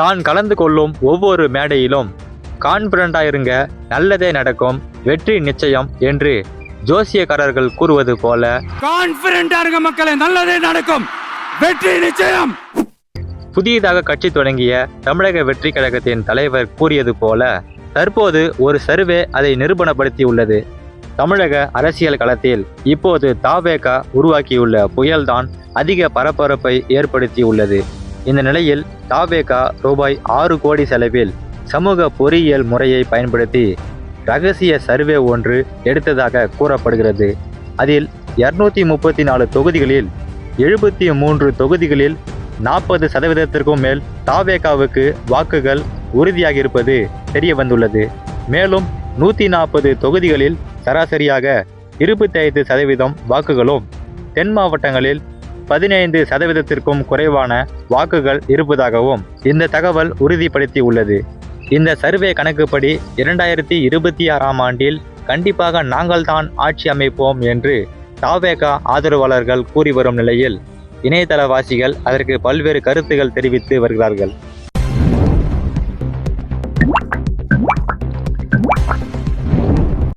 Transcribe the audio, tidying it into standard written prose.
தான் கலந்து கொள்ளும் ஒவ்வொரு மேடையிலும் கான்பிடண்டா இருங்க, நல்லதே நடக்கும், வெற்றி நிச்சயம் என்று ஜோசியக்காரர்கள் கூறுவது போல கான்பிடண்டா இருங்க மக்களே, நல்லதே நடக்கும், வெற்றி நிச்சயம். புதியதாக கட்சி தொடங்கிய தமிழக வெற்றி கழகத்தின் தலைவர் கூறியது போல தற்போது ஒரு சர்வே அதை நிரூபணப்படுத்தியுள்ளது. தமிழக அரசியல் களத்தில் இப்போது தவேக உருவாக்கியுள்ள புயல்தான் அதிக பரபரப்பை ஏற்படுத்தியுள்ளது. இந்த நிலையில் தவேக ரூபாய் 6 கோடி செலவில் சமூக பொறியியல் முறையை பயன்படுத்தி ரகசிய சர்வே ஒன்று எடுத்ததாக கூறப்படுகிறது. அதில் 234 தொகுதிகளில் 73 தொகுதிகளில் 40% மேல் தவேகவுக்கு வாக்குகள் உறுதியாகியிருப்பது தெரிய வந்துள்ளது. மேலும் 140 தொகுதிகளில் சராசரியாக 25% வாக்குகளும், தென் மாவட்டங்களில் 15% குறைவான வாக்குகள் இருப்பதாகவும் இந்த தகவல் உறுதிப்படுத்தி உள்ளது. இந்த சர்வே கணக்குப்படி 2026ஆம் ஆண்டில் கண்டிப்பாக நாங்கள்தான் ஆட்சி அமைப்போம் என்று தவேக ஆதரவாளர்கள் கூறி வரும் நிலையில் இணையதளவாசிகள் அதற்கு பல்வேறு கருத்துகள் தெரிவித்து வருகிறார்கள்.